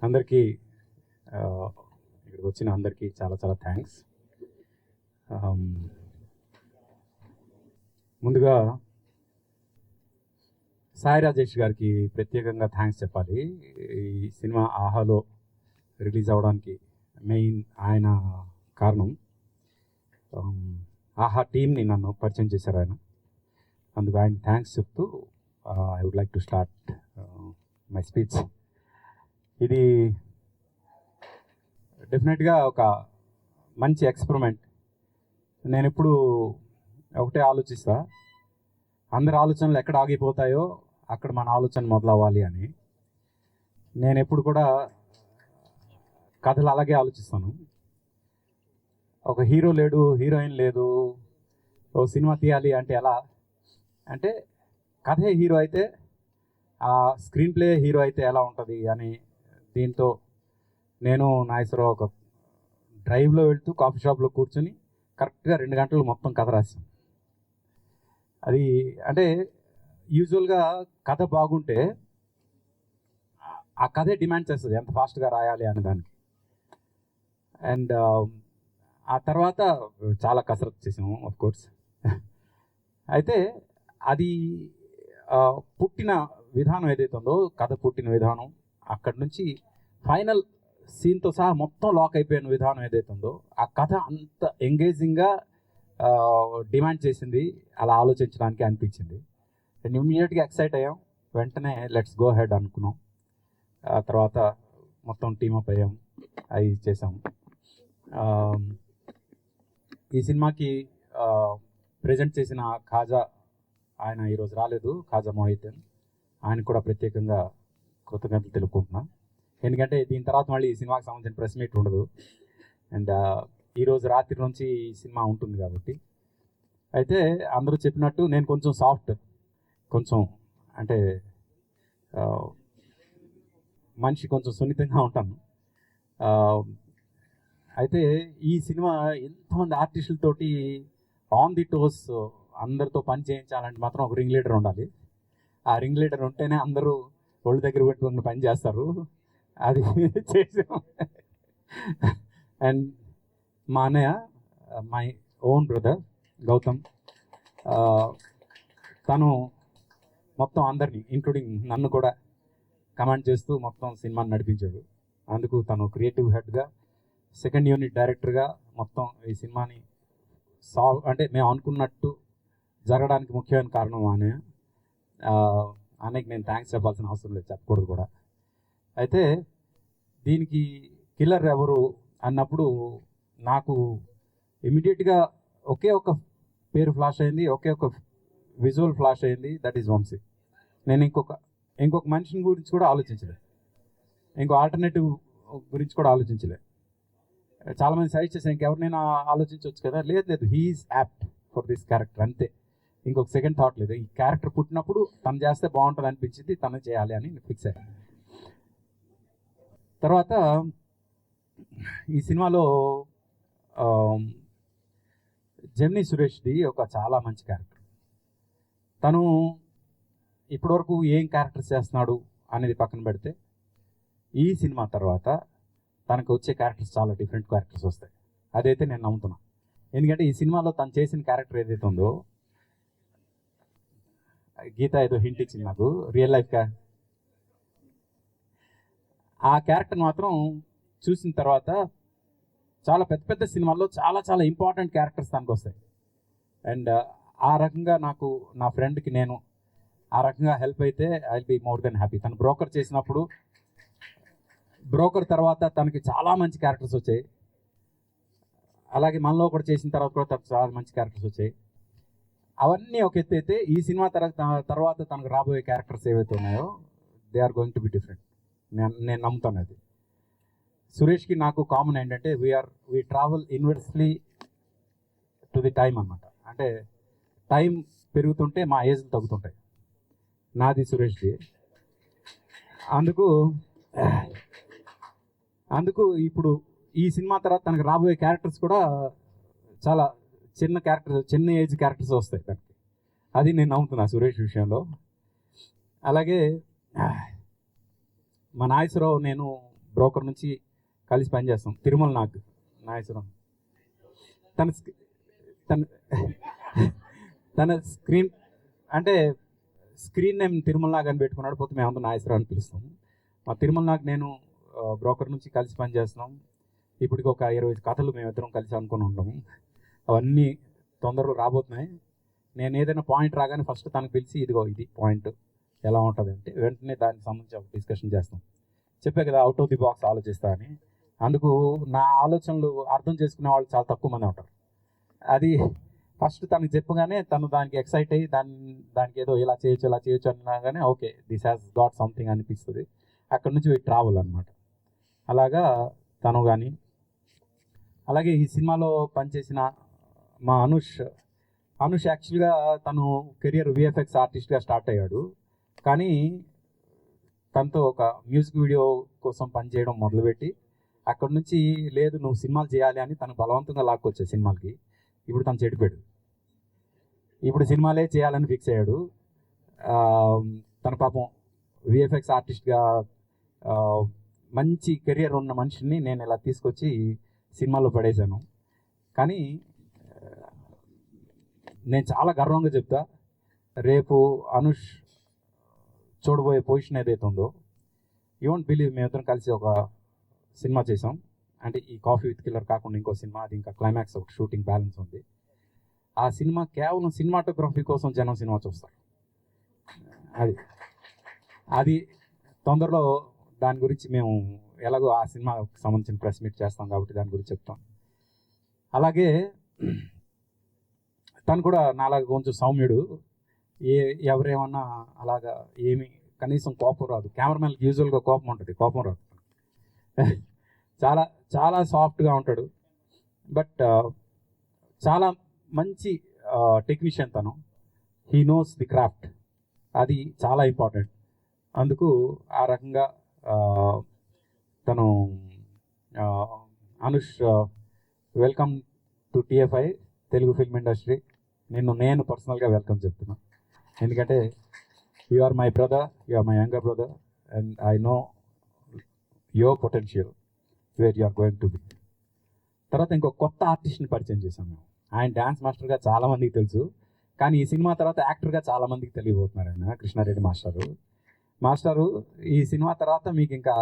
అందరికీ ఇక్కడికి వచ్చిన అందరికీ చాలా చాలా థ్యాంక్స్. ముందుగా సాయి రాజేష్ గారికి ప్రత్యేకంగా థ్యాంక్స్ చెప్పాలి. ఈ సినిమా ఆహాలో రిలీజ్ అవ్వడానికి మెయిన్ ఆయన కారణం. ఆహా టీమ్ని నన్ను పరిచయం చేశారు ఆయన. అందుకు ఆయన థ్యాంక్స్ చెప్తూ I would like to start my speech. ఇది డెఫినెట్గా ఒక మంచి ఎక్స్పెరిమెంట్. నేను ఇప్పుడు ఒకటే ఆలోచిస్తా, అందరి ఆలోచనలు ఎక్కడ ఆగిపోతాయో అక్కడ మన ఆలోచన మొదలవ్వాలి అని. నేను ఎప్పుడు కూడా కథలు అలాగే ఆలోచిస్తాను. ఒక హీరో లేడు, హీరోయిన్ లేదు, ఓ సినిమా తీయాలి అంటే ఎలా అంటే కథే హీరో అయితే ఆ స్క్రీన్ ప్లే హీరో అయితే ఎలా ఉంటుంది అని దీంతో నేను నాగేశ్వరరావు ఒక డ్రైవ్లో వెళ్తూ కాఫీ షాప్లో కూర్చొని కరెక్ట్గా 2 గంటలు మొత్తం కథ రాసాం. అది అంటే యూజువల్గా కథ బాగుంటే ఆ కథే డిమాండ్ చేస్తుంది ఎంత ఫాస్ట్గా రాయాలి అనే దానికి. అండ్ ఆ తర్వాత చాలా కసరత్తు చేసాము ఆఫ్ కోర్స్. అయితే అది పుట్టిన విధానం ఏదైతే ఉందో, కథ పుట్టిన విధానం, అక్కడి నుంచి ఫైనల్ సీన్తో సహా మొత్తం లాక్ అయిపోయిన విధానం ఏదైతే ఉందో, ఆ కథ అంత ఎంగేజింగ్గా డిమాండ్ చేసింది, అలా ఆలోచించడానికి అనిపించింది. అండ్ ఇమ్మీడియట్గా ఎక్సైట్ అయ్యాం, వెంటనే లెట్స్ గో హెడ్ అనుకున్నాం. ఆ తర్వాత మొత్తం టీమప్ అయ్యాం, అవి చేసాం. ఈ సినిమాకి ప్రజెంట్ చేసిన ఖాజా, ఆయన ఈరోజు రాలేదు, ఖాజా మొహిద్దీన్, ఆయన కూడా ప్రత్యేకంగా కృతజ్ఞతలు తెలుపుకుంటున్నా. ఎందుకంటే దీని తర్వాత మళ్ళీ ఈ సినిమాకి సంబంధించిన ప్రెస్ మీట్ ఉండదు, అండ్ ఈరోజు రాత్రి నుంచి ఈ సినిమా ఉంటుంది కాబట్టి. అయితే అందరూ చెప్పినట్టు నేను కొంచెం సాఫ్ట్, కొంచెం అంటే మనిషి కొంచెం సున్నితంగా ఉంటాను. అయితే ఈ సినిమా ఎంతమంది ఆర్టిస్టులతోటి ఆన్ ది టోస్ అందరితో పని చేయించాలంటే మాత్రం ఒక రింగ్ లీడర్ ఉండాలి. ఆ రింగ్ లీడర్ ఉంటేనే అందరూ ఒళ్ళు దగ్గర పెట్టుకుని పని చేస్తారు. అది చేసాం. అండ్ మా అన్నయ్య, మై ఓన్ బ్రదర్ గౌతమ్, తను మొత్తం అందరినీ ఇంక్లూడింగ్ నన్ను కూడా కమాండ్ చేస్తూ మొత్తం సినిమాని నడిపించాడు. అందుకు తను క్రియేటివ్ హెడ్గా, సెకండ్ యూనిట్ డైరెక్టర్గా మొత్తం ఈ సినిమాని అంటే మేము అనుకున్నట్టు జరగడానికి ముఖ్యమైన కారణం అన్నయ్య. అన్నయ్యకి నేను థ్యాంక్స్ చెప్పాల్సిన అవసరం లేదు, చెప్పకూడదు కూడా. అయితే దీనికి కిల్లర్ ఎవరు అన్నప్పుడు నాకు ఇమీడియట్గా ఒకే ఒక పేరు ఫ్లాష్ అయింది, ఒకే ఒక విజువల్ ఫ్లాష్ అయింది, దట్ ఈజ్ వంశీ. నేను ఇంకొక మనిషిని గురించి కూడా ఆలోచించలేదు, ఇంకో ఆల్టర్నేటివ్ గురించి కూడా ఆలోచించలేదు. చాలామంది సజెస్ట్ చేశాను ఇంకెవరినైనా ఆలోచించవచ్చు కదా, లేదు he's apt for this character, అంతే. ఇంకొక సెకండ్ థాట్ లేదు. ఈ క్యారెక్టర్ పుట్టినప్పుడు తను చేస్తే బాగుంటుంది అనిపించింది, తను చేయాలి అని ఫిక్స్ అయ్యాను. తర్వాత ఈ సినిమాలో జెమినీ సురేష్ది ఒక చాలా మంచి క్యారెక్టర్. తను ఇప్పటివరకు ఏం క్యారెక్టర్స్ చేస్తున్నాడు అనేది పక్కన పెడితే ఈ సినిమా తర్వాత తనకు వచ్చే క్యారెక్టర్స్ చాలా డిఫరెంట్ క్యారెక్టర్స్ వస్తాయి. అదైతే నేను నమ్ముతున్నా. ఎందుకంటే ఈ సినిమాలో తను చేసిన క్యారెక్టర్ ఏదైతే ఉందో, గీత ఏదో హింట్ ఇచ్చింది నాకు, రియల్ లైఫ్ ఆ క్యారెక్టర్ మాత్రం చూసిన తర్వాత చాలా పెద్ద పెద్ద సినిమాల్లో చాలా చాలా ఇంపార్టెంట్ క్యారెక్టర్స్ తనకు వస్తాయి. అండ్ ఆ రకంగా నాకు, నా ఫ్రెండ్కి నేను ఆ రకంగా హెల్ప్ అయితే I will be more than happy. తను బ్రోకర్ చేసినప్పుడు, బ్రోకర్ తర్వాత తనకి చాలా మంచి క్యారెక్టర్స్ వచ్చాయి. అలాగే మనలో కూడా చేసిన తర్వాత కూడా తనకు చాలా మంచి క్యారెక్టర్స్ వచ్చాయి. అవన్నీ ఒక ఎత్తు అయితే ఈ సినిమా తర్వాత తనకు రాబోయే క్యారెక్టర్స్ ఏవైతే ఉన్నాయో they are going to be different. నేను నమ్ముతాను అది. సురేష్కి నాకు కామన్ ఏంటంటే we travel inversely to the time అన్నమాట. అంటే టైం పెరుగుతుంటే మా ఏజ్లు తగ్గుతుంటాయి, నాది సురేష్ది. అందుకు ఇప్పుడు ఈ సినిమా తర్వాత తనకు రాబోయే క్యారెక్టర్స్ కూడా చాలా చిన్న ఏజ్ క్యారెక్టర్స్ వస్తాయి దానికి. అది నేను నమ్ముతున్నా సురేష్ విషయంలో. అలాగే మా నాగేశ్వరరావు నేను బ్రోకర్ నుంచి కలిసి పనిచేస్తాం. తిరుమల నాగేశ్వరం తన తన తన స్క్రీన్ అంటే స్క్రీన్ నేమ్ తిరుమల నాగ్ అని పెట్టుకున్నాడు, పోతే మేమంతా నాగేశ్వరం అని పిలుస్తాం. మా తిరుమల నాగ్ నేను బ్రోకర్ నుంచి కలిసి పనిచేస్తున్నాం. ఇప్పటికి ఒక 20 కథలు మేమిద్దరం కలిసి అనుకుని ఉంటాము. అవన్నీ తొందరలో రాబోతున్నాయి. నేను ఏదైనా పాయింట్ రాగానే ఫస్ట్ తనకు పిలిచి ఇదిగో ఇది పాయింట్ ఎలా ఉంటుంది అంటే వెంటనే దానికి సంబంధించి ఒక డిస్కషన్ చేస్తాం. చెప్పే కదా అవుట్ ఆఫ్ ది బాక్స్ ఆలోచిస్తా అని. అందుకు నా ఆలోచనలు అర్థం చేసుకునే వాళ్ళు చాలా తక్కువ మంది ఉంటారు. అది ఫస్ట్ తనకి చెప్పగానే తను దానికి ఎక్సైట్ అయ్యి దానికి ఏదో ఇలా చేయొచ్చు అన్నాగానే okay this has got something అనిపిస్తుంది. అక్కడ నుంచి ట్రావెల్ అనమాట. అలాగా తను కానీ అలాగే ఈ సినిమాలో పనిచేసిన మా అనుష్ యాక్చువల్గా తను కెరియర్ విఎఫ్ఎక్స్ ఆర్టిస్ట్గా స్టార్ట్ అయ్యాడు. కానీ తనతో ఒక మ్యూజిక్ వీడియో కోసం పనిచేయడం మొదలుపెట్టి అక్కడ నుంచి లేదు నువ్వు సినిమాలు చేయాలి అని తను బలవంతంగా లాక్కొచ్చాడు సినిమాలకి. ఇప్పుడు తను చెడిపోయాడు. ఇప్పుడు సినిమాలే చేయాలని ఫిక్స్ అయ్యాడు. తన పాపం విఎఫ్ఎక్స్ ఆర్టిస్ట్గా మంచి కెరియర్ ఉన్న మనిషిని నేను ఇలా తీసుకొచ్చి సినిమాలో పడేశాను. కానీ నేను చాలా గర్వంగా చెప్తా, రేపు అనుష్ చూడబోయే పొజిషన్ ఏదైతే ఉందో యూ వోంట్ బిలీవ్, మేమిద్దరం కలిసి ఒక సినిమా చేసాం. అంటే ఈ కాఫీ విత్ కిల్లర్ కాకుండా ఇంకో సినిమా, అది ఇంకా క్లైమాక్స్ ఒకటి షూటింగ్ బ్యాలెన్స్ ఉంది. ఆ సినిమా కేవలం సినిమాటోగ్రఫీ కోసం జనం సినిమా చూస్తారు. అది తొందరలో దాని గురించి మేము ఎలాగో ఆ సినిమాకి సంబంధించిన ప్రెస్ మీట్ చేస్తాం కాబట్టి దాని గురించి చెప్తాం. అలాగే తను కూడా నాలాగా కొంచెం సౌమ్యుడు. ఎవరేమన్నా అలాగా ఏమి కనీసం కోపం రాదు. కెమెరామెన్కి యూజువల్గా కోపం ఉంటుంది, కోపం రాదు. చాలా చాలా సాఫ్ట్గా ఉంటాడు. బట్ చాలా మంచి టెక్నీషియన్ తను. హీ నోస్ ది క్రాఫ్ట్, అది చాలా ఇంపార్టెంట్. అందుకు ఆ రకంగా తను Anush welcome to TFI Telugu film industry. నేను పర్సనల్గా వెల్కమ్ చెప్తున్నా. ఎందుకంటే you are my brother, you are my younger brother and I know your potential where you are going to be. తర్వాత ఇంకో కొత్త ఆర్టిస్ట్ని పరిచయం చేశాం మేము. ఆయన డ్యాన్స్ మాస్టర్గా చాలామందికి తెలుసు, కానీ ఈ సినిమా తర్వాత యాక్టర్గా చాలామందికి తెలియబోతున్నారు. ఆయన కృష్ణారెడ్డి మాస్టరు ఈ సినిమా తర్వాత మీకు ఇంకా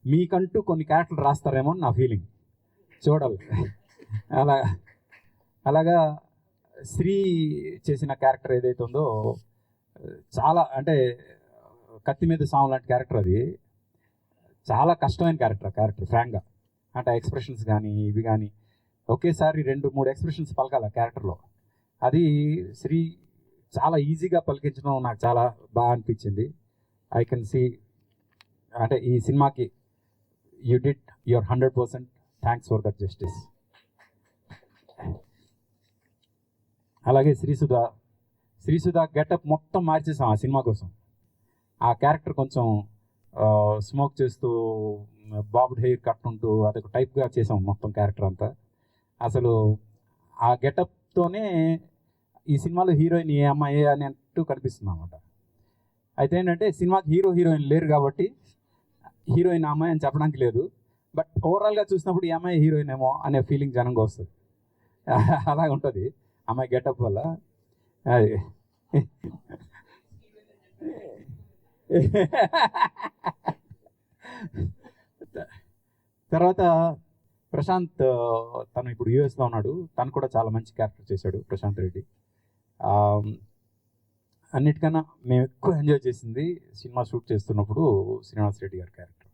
మీకంటూ కొన్ని క్యారెక్టర్లు రాస్తారేమో అని నా ఫీలింగ్. చూడాలి. అలాగా శ్రీ చేసిన క్యారెక్టర్ ఏదైతే ఉందో చాలా అంటే కత్తి మీద సాము లాంటి క్యారెక్టర్. అది చాలా కష్టమైన క్యారెక్టర్ ఫ్రాంక్గా. అంటే ఎక్స్ప్రెషన్స్ కానీ ఇవి కానీ ఒకేసారి 2-3 ఎక్స్ప్రెషన్స్ పలకాలి క్యారెక్టర్లో. అది శ్రీ చాలా ఈజీగా పలికించడం నాకు చాలా బాగా అనిపించింది. ఐ కెన్ సీ అంటే ఈ సినిమాకి you did your 100%. Thanks for that justice. అలాగే శ్రీసుధ గెటప్ మొత్తం మార్చేసాం ఆ సినిమా కోసం. ఆ క్యారెక్టర్ కొంచెం స్మోక్ చేస్తూ బాబ్డ్ హెయిర్ కట్ ఉంటూ అదొక టైప్గా చేసాం మొత్తం క్యారెక్టర్ అంతా. అసలు ఆ గెటప్తోనే ఈ సినిమాలో హీరోయిన్ ఏ అమ్మాయి అని అంటూ కనిపిస్తుంది అన్నమాట. అయితే ఏంటంటే సినిమాకి హీరోయిన్ లేరు కాబట్టి హీరోయిన్ అమ్మాయి అని చెప్పడానికి లేదు. బట్ ఓవరాల్గా చూసినప్పుడు ఈ అమ్మాయి హీరోయిన్ ఏమో అనే ఫీలింగ్ జనంగా వస్తుంది. అలాగ ఉంటుంది అమ్మాయి గెటప్ వల్ల. అది తర్వాత ప్రశాంత్, తను ఇప్పుడు యూఎస్లో ఉన్నాడు. తను కూడా చాలా మంచి క్యారెక్టర్ చేశాడు ప్రశాంత్ రెడ్డి. అన్నిటికన్నా మేము ఎక్కువ ఎంజాయ్ చేసింది సినిమా షూట్ చేస్తున్నప్పుడు శ్రీనివాస్ రెడ్డి గారి క్యారెక్టర్.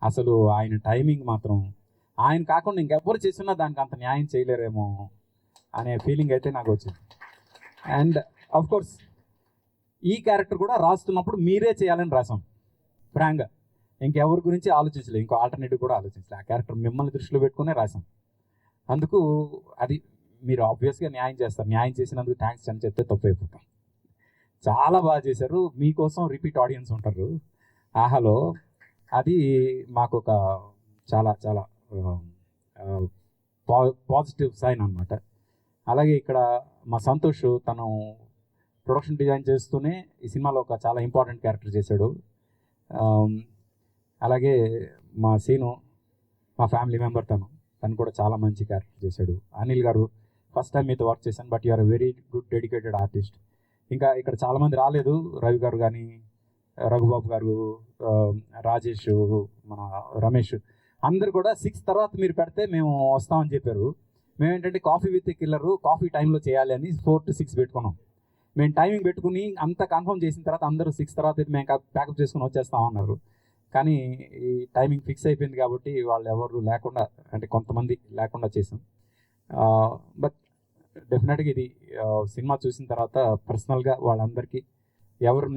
అసలు ఆయన టైమింగ్ మాత్రం ఆయన కాకుండా ఇంకెవ్వరు చేస్తున్నా దానికి అంత న్యాయం చేయలేరేమో అనే ఫీలింగ్ అయితే నాకు వచ్చింది. అండ్ ఆఫ్ కోర్స్ ఈ క్యారెక్టర్ కూడా రాస్తున్నప్పుడు మీరే చేయాలని రాసాం ఫ్రాంక్గా. ఇంకెవరి గురించి ఆలోచించలేదు, ఇంకో ఆల్టర్నేటివ్ కూడా ఆలోచించలేదు. ఆ క్యారెక్టర్ మిమ్మల్ని దృష్టిలో పెట్టుకునే రాసాం. అందుకు అది మీరు ఆబ్వియస్గా న్యాయం చేస్తారు. న్యాయం చేసినందుకు థ్యాంక్స్ అని చెప్తే తప్పు అయిపోతాం. చాలా బాగా చేశారు. మీకోసం రిపీట్ ఆడియన్స్ ఉంటారు ఆహాలో. అది మాకు ఒక చాలా చాలా పాజిటివ్ సైన్ అనమాట. అలాగే ఇక్కడ మా సంతోష్, తను ప్రొడక్షన్ డిజైన్ చేస్తూనే ఈ సినిమాలో ఒక చాలా ఇంపార్టెంట్ క్యారెక్టర్ చేశాడు. అలాగే మా సీను మా ఫ్యామిలీ మెంబర్ తను కూడా చాలా మంచి క్యారెక్టర్ చేశాడు. అనిల్ గారు ఫస్ట్ టైం మీతో వర్క్ చేశాను, but you are very good dedicated artist. ఇంకా ఇక్కడ చాలామంది రాలేదు, రవి గారు కానీ, రఘుబాబు గారు, రాజేష్, మన రమేష్, అందరు కూడా 6 తర్వాత మీరు పెడితే మేము వస్తామని చెప్పారు. మేము ఏంటంటే కాఫీ విత్ కిల్లరు కాఫీ టైంలో చేయాలి అని 4 to 6 పెట్టుకున్నాం. మేము టైమింగ్ పెట్టుకుని అంతా కన్ఫర్మ్ చేసిన తర్వాత అందరూ 6 తర్వాత మేము ప్యాకప్ చేసుకుని వచ్చేస్తామన్నారు. కానీ ఈ టైమింగ్ ఫిక్స్ అయిపోయింది కాబట్టి వాళ్ళు ఎవరు లేకుండా, అంటే కొంతమంది లేకుండా చేసాం. బట్ డెఫినెట్గా ఇది సినిమా చూసిన తర్వాత పర్సనల్గా వాళ్ళందరికీ ఎవరు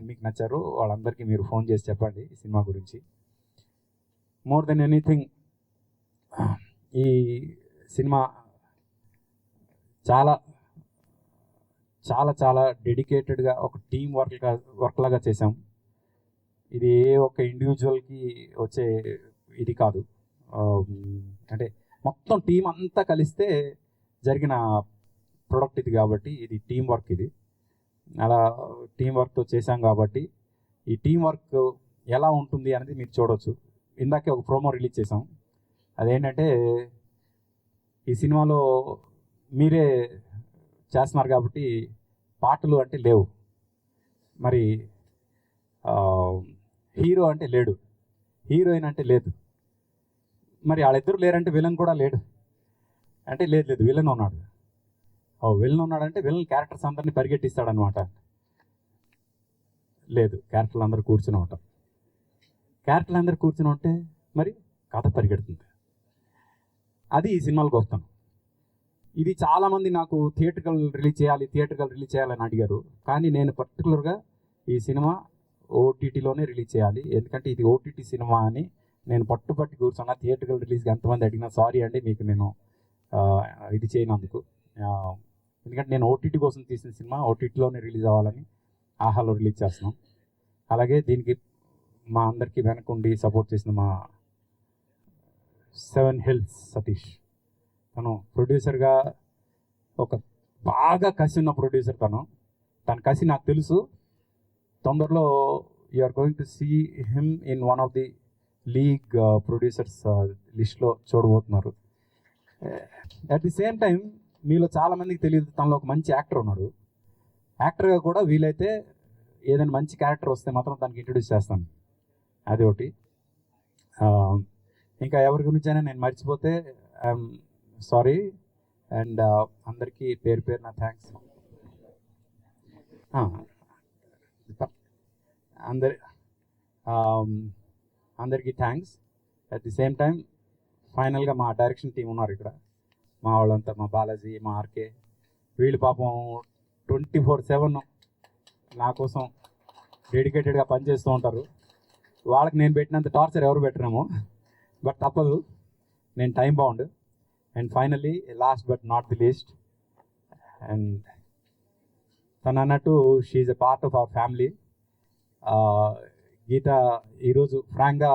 మీకు నచ్చారో వాళ్ళందరికీ మీరు ఫోన్ చేసి చెప్పండి ఈ సినిమా గురించి. మోర్ దెన్ ఎనీథింగ్ ఈ సినిమా చాలా చాలా చాలా డెడికేటెడ్గా ఒక టీం వర్క్ లాగా చేసాం. ఇది ఏ ఒక్క ఇండివిజువల్కి వచ్చే ఇది కాదు, అంటే మొత్తం టీం అంతా కలిస్తే జరిగిన ప్రొడక్ట్ ఇది కాబట్టి ఇది టీం వర్క్. ఇది అలా టీం వర్క్తో చేశాం కాబట్టి ఈ టీం వర్క్ ఎలా ఉంటుంది అనేది మీరు చూడవచ్చు. ఇందాకే ఒక ప్రోమో రిలీజ్ చేసాం. అదేంటంటే ఈ సినిమాలో మీరే చేస్తున్నారు కాబట్టి పాటలు అంటే లేవు, మరి హీరో అంటే లేడు, హీరోయిన్ అంటే లేదు, మరి వాళ్ళిద్దరు లేరంటే విలన్ కూడా లేడు అంటే లేదు విలన్ ఉన్నాడు. విలన్ ఉన్నాడంటే విలన్ క్యారెక్టర్స్ అందరినీ పరిగెట్టిస్తాడనమాట. లేదు, క్యారెక్టర్లు అందరూ కూర్చుని ఉంటాం. క్యారెక్టర్లు అందరూ కూర్చుని ఉంటే మరి కథ పరిగెడుతుంది. అది ఈ సినిమాలకు వస్తాను. ఇది చాలామంది నాకు థియేటర్కల్ రిలీజ్ చేయాలని అడిగారు. కానీ నేను పర్టికులర్గా ఈ సినిమా ఓటీటీలోనే రిలీజ్ చేయాలి, ఎందుకంటే ఇది ఓటీటీ సినిమా అని నేను పట్టుబట్టి కూర్చున్నా. థియేటర్కల్ రిలీజ్కి ఎంతమంది అడిగినా సారీ అండి, మీకు నేను ఇది చేయనందుకు. ఎందుకంటే నేను ఓటీటీ కోసం తీసిన సినిమా ఓటీటీలోనే రిలీజ్ అవ్వాలని ఆహాలో రిలీజ్ చేస్తున్నాం. అలాగే దీనికి మా అందరికీ వెనకుండి సపోర్ట్ చేసిన మా 7 Hills సతీష్, తను ప్రొడ్యూసర్గా ఒక బాగా కసి ఉన్న ప్రొడ్యూసర్. తన కసి నాకు తెలుసు. తొందరలో you are going to see him in one of the league producers లిస్ట్లో చూడబోతున్నారు. అట్ ది సేమ్ టైం మీలో చాలామందికి తెలియదు, తనలో ఒక మంచి యాక్టర్ ఉన్నాడు. యాక్టర్గా కూడా వీలైతే ఏదైనా మంచి క్యారెక్టర్ వస్తే మాత్రం తనకి ఇంట్రడ్యూస్ చేస్తాను. అది ఒకటి. ఇంకా ఎవరి గురించైనా నేను మర్చిపోతే ఐఎమ్ సారీ. అండ్ అందరికీ పేరు పేరున థ్యాంక్స్. అందరికీ thanks. At the same time ఫైనల్గా మా డైరెక్షన్ టీం ఉన్నారు ఇక్కడ, మా వాళ్ళంతా, మా బాలాజీ, మా ఆర్కే, వీళ్ళు పాపం 24/7 నా కోసం డెడికేటెడ్గా పనిచేస్తూ ఉంటారు. వాళ్ళకి నేను పెట్టినంత టార్చర్ ఎవరు పెట్టరేమో, బట్ తప్పదు, నేను time bound. And finally last but not the least, and తను అన్నట్టు she's a part of our family. Geetha ఈరోజు ఫ్రాంక్గా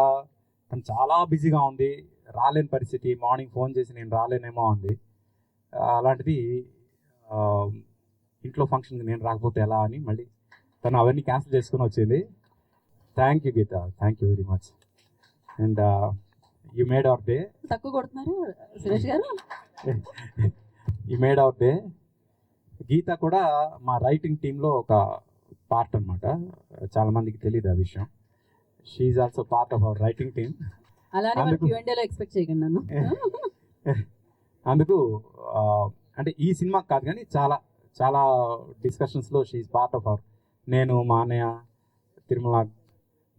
తను చాలా బిజీగా ఉంది, రాలేని పరిస్థితి. మార్నింగ్ ఫోన్ చేసి నేను రాలేనేమో అంది. అలాంటిది ఇంట్లో ఫంక్షన్కి నేను రాకపోతే ఎలా అని మళ్ళీ తను అవన్నీ క్యాన్సిల్ చేసుకుని వచ్చింది. Thank you Geetha, thank you very much. And you made our day. తక్కువ కొడుతున్నారు Suresh garu. You made our day. Geetha కూడా మా రైటింగ్ టీంలో ఒక పార్ట్ అనమాట. చాలామందికి తెలియదు ఆ విషయం. She's also part of our writing team. అలానే Q&Aలో ఎక్స్పెక్ట్ చేయకండి నన్ను. అందుకు అంటే ఈ సినిమా కాదు కానీ చాలా చాలా డిస్కషన్స్లో షీఈ్ పార్ట్ ఆఫ్ అవర్. నేను, మా అన్నయ్య, తిరుమల,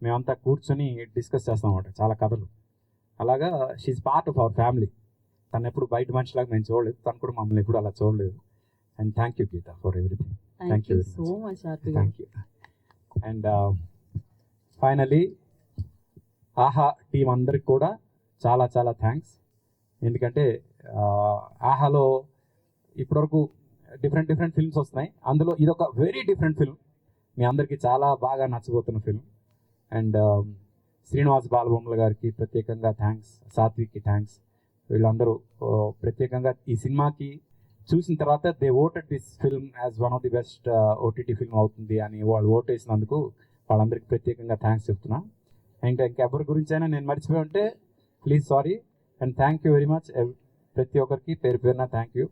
మేమంతా కూర్చొని డిస్కస్ చేస్తాం అన్నమాట చాలా కథలు. అలాగా she's part of our family. తను ఎప్పుడు బయట మనిషిలాగా నేను చూడలేదు, తను కూడా మమ్మల్ని ఎప్పుడు అలా చూడలేదు. And thank you Geetha for everything. Thank you so much. Thank you. And finally Aha team అందరికి కూడా చాలా చాలా థ్యాంక్స్. ఎందుకంటే ఆహాలో ఇప్పటివరకు డిఫరెంట్ ఫిల్మ్స్ వస్తున్నాయి, అందులో ఇదొక వెరీ డిఫరెంట్ ఫిల్మ్. మీ అందరికీ చాలా బాగా నచ్చబోతున్న ఫిల్మ్. అండ్ శ్రీనివాస్ బాలబొమ్మల గారికి ప్రత్యేకంగా థ్యాంక్స్, సాత్విక్కి థ్యాంక్స్. వీళ్ళందరూ ప్రత్యేకంగా ఈ సినిమాకి చూసిన తర్వాత they voted this film as one of the best OTT film అవుతుంది అని వాళ్ళు ఓట్ వేసినందుకు వాళ్ళందరికీ ప్రత్యేకంగా థ్యాంక్స్ చెప్తున్నా. ఇంకా ఇంకెవరి గురించి అయినా నేను మర్చిపోయి ఉంటే please sorry. And thank you very much ప్రతి ఒక్కరికి పేరు పేరున థ్యాంక్ యూ.